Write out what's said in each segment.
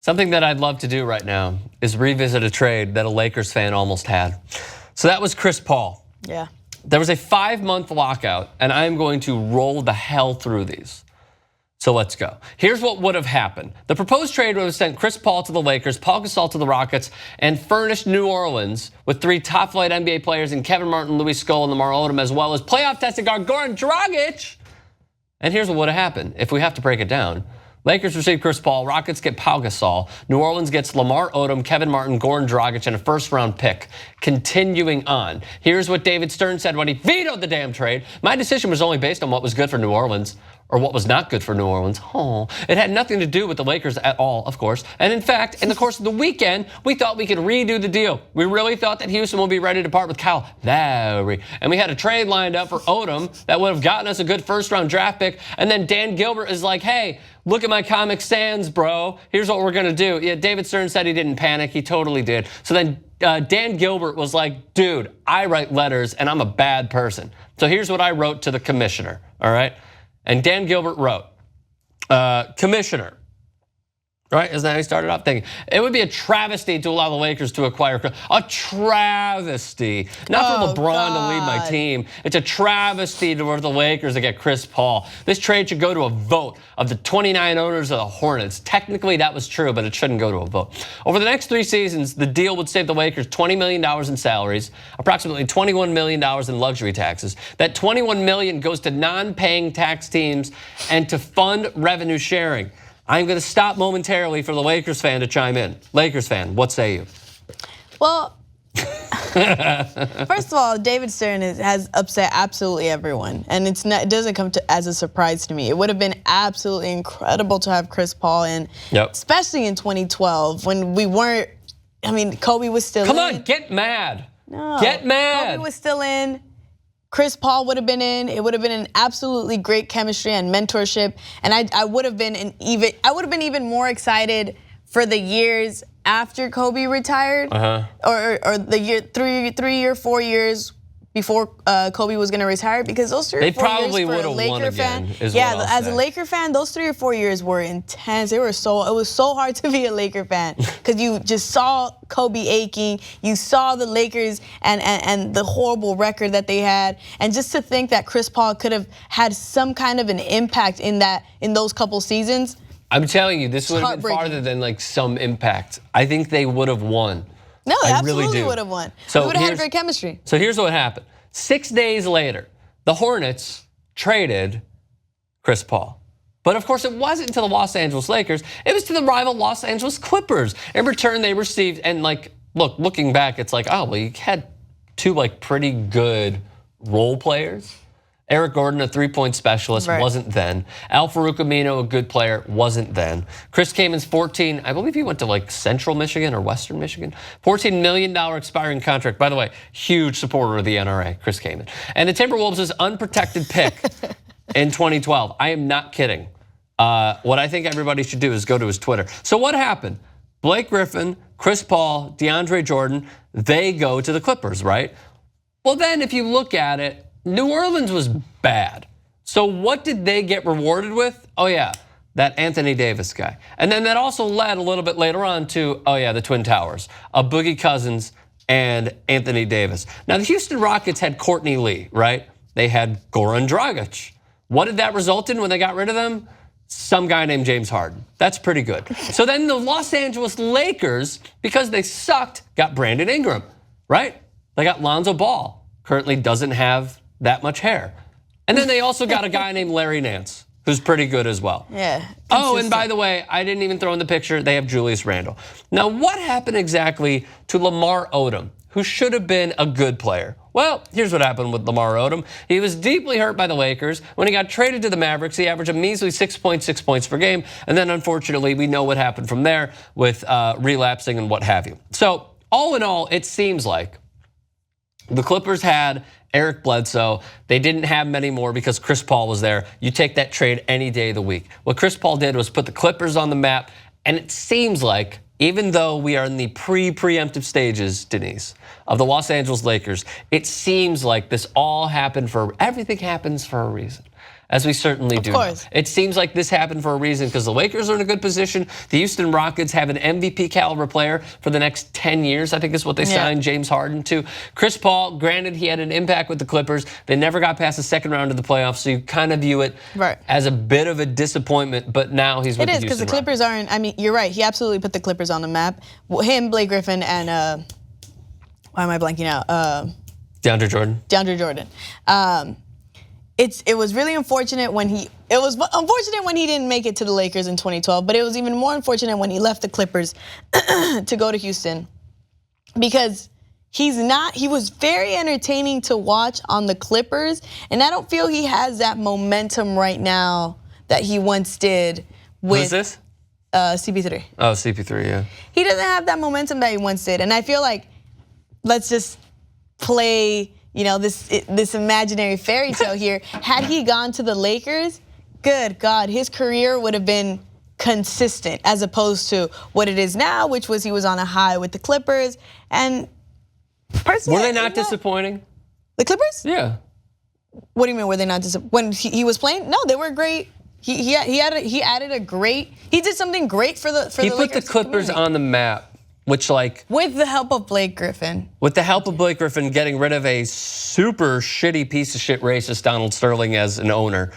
Something that I'd love to do right now is revisit a trade that a Lakers fan almost had. So that was Chris Paul. Yeah. There was a 5-month lockout, and I'm going to roll the hell through these. So let's go. Here's what would have happened. The proposed trade would have sent Chris Paul to the Lakers, Paul Gasol to the Rockets, and furnished New Orleans with 3 top-flight NBA players in Kevin Martin, Louis Scola, and Lamar Odom, as well as playoff-tested guard Goran Dragic. And here's what would have happened, if we have to break it down. Lakers receive Chris Paul, Rockets get Paul Gasol, New Orleans gets Lamar Odom, Kevin Martin, Goran Dragic, and a first-round pick. Continuing on, here's what David Stern said when he vetoed the damn trade. My decision was only based on what was good for New Orleans, or what was not good for New Orleans. Oh, it had nothing to do with the Lakers at all, of course. And in fact, in the course of the weekend, we thought we could redo the deal. We really thought that Houston would be ready to part with Kyle Lowry. And we had a trade lined up for Odom that would have gotten us a good first-round draft pick. And then Dan Gilbert is like, hey, look at my Comic Sans, bro. Here's what we're gonna do. Yeah, David Stern said he didn't panic. He totally did. So then Dan Gilbert was like, dude, I write letters and I'm a bad person. So here's what I wrote to the commissioner, all right? And Dan Gilbert wrote, Commissioner, right? Isn't that how he started off thinking? It would be a travesty to allow the Lakers to acquire a travesty. Not for LeBron to lead my team. It's a travesty for the Lakers to get Chris Paul. This trade should go to a vote of the 29 owners of the Hornets. Technically, that was true, but it shouldn't go to a vote. Over the next 3 seasons, the deal would save the Lakers $20 million in salaries, approximately $21 million in luxury taxes. That $21 million goes to non-paying tax teams and to fund revenue sharing. I'm going to stop momentarily for the Lakers fan to chime in. Lakers fan, what say you? Well, first of all, David Stern has upset absolutely everyone. And it doesn't come as a surprise to me. It would have been absolutely incredible to have Chris Paul in, especially in 2012 when we weren't, I mean, Kobe was still in. Come on, get mad. No, get mad. Kobe was still in. Chris Paul would have been in. It would have been an absolutely great chemistry and mentorship, and I would have been even more excited for the years after Kobe retired, or the year 3 or 4 years before Kobe was going to retire, because those 3 or 4 years for a Laker fan, they probably would have won again. As a Laker fan, those 3 or 4 years were intense. It was so hard to be a Laker fan because you just saw Kobe aching. You saw the Lakers and the horrible record that they had, and just to think that Chris Paul could have had some kind of an impact in those couple seasons. I'm telling you, this would have been farther than like some impact. I think they would have won. No, they absolutely really would have won. So we would have had great chemistry. So here's what happened. 6 days later, the Hornets traded Chris Paul. But of course, it wasn't to the Los Angeles Lakers. It was to the rival Los Angeles Clippers. In return, they received, and like, looking back, it's like, oh, well, you had 2 like pretty good role players. Eric Gordon, a 3-point specialist, wasn't then. Al-Farouq Amino, a good player, wasn't then. Chris Kamen's 14, I believe he went to like Central Michigan or Western Michigan. $14 million expiring contract. By the way, huge supporter of the NRA, Chris Kaman. And the Timberwolves' unprotected pick in 2012. I am not kidding. What I think everybody should do is go to his Twitter. So what happened? Blake Griffin, Chris Paul, DeAndre Jordan, they go to the Clippers, right? Well, then if you look at it, New Orleans was bad. So what did they get rewarded with? Oh yeah, that Anthony Davis guy. And then that also led a little bit later on to, oh yeah, the Twin Towers, Boogie Cousins and Anthony Davis. Now the Houston Rockets had Courtney Lee, right? They had Goran Dragic. What did that result in when they got rid of them? Some guy named James Harden. That's pretty good. So then the Los Angeles Lakers, because they sucked, got Brandon Ingram, right? They got Lonzo Ball, currently doesn't have that much hair. And then they also got a guy named Larry Nance, who's pretty good as well. Yeah. Oh, and by the way, I didn't even throw in the picture, they have Julius Randle. Now, what happened exactly to Lamar Odom, who should have been a good player? Well, here's what happened with Lamar Odom. He was deeply hurt by the Lakers. When he got traded to the Mavericks, he averaged a measly 6.6 points per game. And then unfortunately, we know what happened from there with relapsing and what have you. So all in all, it seems like the Clippers had Eric Bledsoe. They didn't have many more because Chris Paul was there. You take that trade any day of the week. What Chris Paul did was put the Clippers on the map, and it seems like, even though we are in the preemptive stages, Denise, of the Los Angeles Lakers, it seems like this all happened everything happens for a reason. as we certainly do. Of course. It seems like this happened for a reason because the Lakers are in a good position. The Houston Rockets have an MVP caliber player for the next 10 years, I think is what they signed James Harden to. Chris Paul, granted he had an impact with the Clippers. They never got past the second round of the playoffs, so you kind of view it as a bit of a disappointment, but now he's with the Houston Rockets. It is, because the Clippers aren't, I mean, you're right. He absolutely put the Clippers on the map. Him, Blake Griffin, and why am I blanking out? DeAndre Jordan. DeAndre Jordan. It was really unfortunate when he didn't make it to the Lakers in 2012, but it was even more unfortunate when he left the Clippers to go to Houston, because he was very entertaining to watch on the Clippers, and I don't feel he has that momentum right now that he once did with. Who's this? CP3. Oh, CP3, yeah. He doesn't have that momentum that he once did, and I feel like let's just play, this imaginary fairy tale here. Had he gone to the Lakers, good God, his career would have been consistent as opposed to what it is now, which was he was on a high with the Clippers. And personally, were they not disappointing? The Clippers? Yeah. What do you mean? Were they not disappointing? When he was playing? No, they were great. He did something great for the Lakers. He put the Clippers on the map. Which, like, with the help of Blake Griffin. With the help of Blake Griffin getting rid of a super shitty piece of shit racist Donald Sterling as an owner.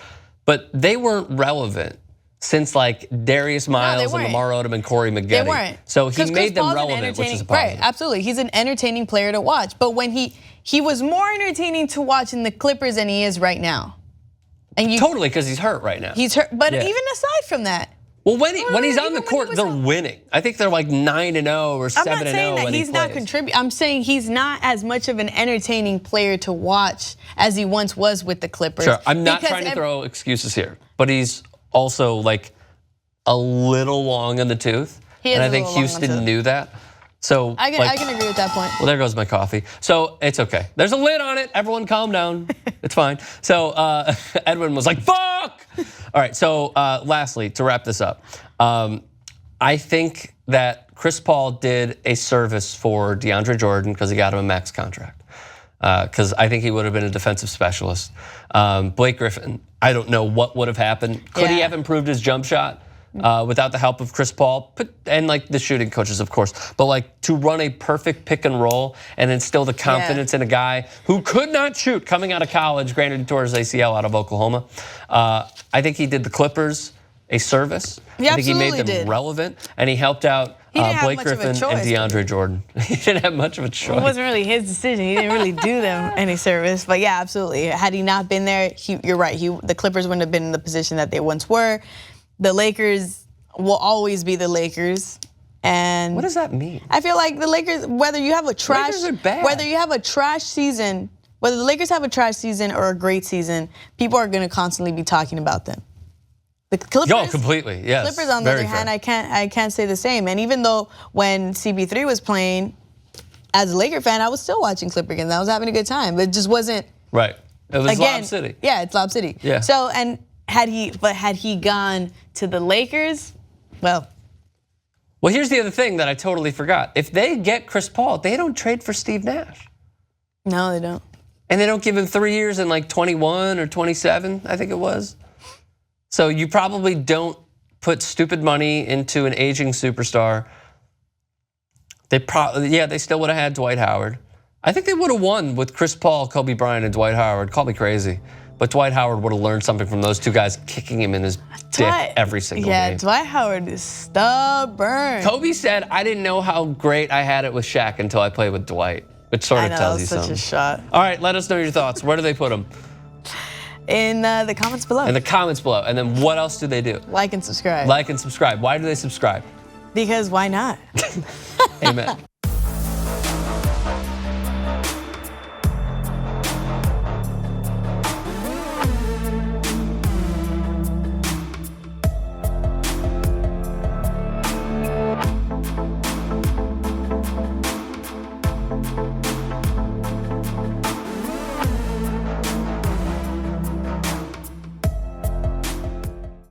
But they weren't relevant since like Darius Miles and Lamar Odom and Corey Maggette. They weren't. So he made them relevant, which is a positive. Right, absolutely. He's an entertaining player to watch. But when he was more entertaining to watch in the Clippers than he is right now. And totally, because he's hurt right now. He's hurt, but even aside from that. Well, when he's on the court, they're winning. I think they're like 9-0 or 7-0. I'm not saying that he's not contributing. I'm saying he's not as much of an entertaining player to watch as he once was with the Clippers. Sure, I'm not trying to throw excuses here, but he's also like a little long in the tooth, and I think Houston knew that. So I can agree with that point. Well, there goes my coffee. So it's okay. There's a lid on it. Everyone calm down. It's fine. So Edwin was like, fuck! All right, so lastly, to wrap this up, I think that Chris Paul did a service for DeAndre Jordan because he got him a max contract. Because I think he would have been a defensive specialist. Blake Griffin, I don't know what would have happened. Could he have improved his jump shot? Without the help of Chris Paul, and like the shooting coaches, of course, but like to run a perfect pick and roll and instill the confidence in a guy who could not shoot coming out of college, granted he tore his ACL out of Oklahoma. I think he did the Clippers a service. I think he made them relevant, and he helped out Blake Griffin and DeAndre Jordan. He didn't have much of a choice. It wasn't really his decision. He didn't really do them any service. But yeah, absolutely. Had he not been there, you're right. The Clippers wouldn't have been in the position that they once were. The Lakers will always be the Lakers, and what does that mean? I feel like the Lakers, whether you have a trash season, whether the Lakers have a trash season or a great season, people are going to constantly be talking about them. The Clippers, completely, yes. Clippers, on the other hand, I can't say the same. And even though when CP3 was playing, as a Laker fan, I was still watching Clipper games. I was having a good time, but it just wasn't right. It was Lob City. Yeah, it's Lob City. Yeah. So had he gone to the Lakers, well, here's the other thing that I totally forgot. If they get Chris Paul, they don't trade for Steve Nash. No, they don't. And they don't give him 3 years in like 21 or 27, I think it was. So you probably don't put stupid money into an aging superstar. They still would have had Dwight Howard. I think they would have won with Chris Paul, Kobe Bryant, and Dwight Howard. Call me crazy. But Dwight Howard would have learned something from those two guys kicking him in his dick every single game. Yeah, Dwight Howard is stubborn. Kobe said, I didn't know how great I had it with Shaq until I played with Dwight, which sort of tells you something. Such a shot. All right, let us know your thoughts. Where do they put them? In the comments below. In the comments below. And then what else do they do? Like and subscribe. Like and subscribe. Why do they subscribe? Because why not? Amen.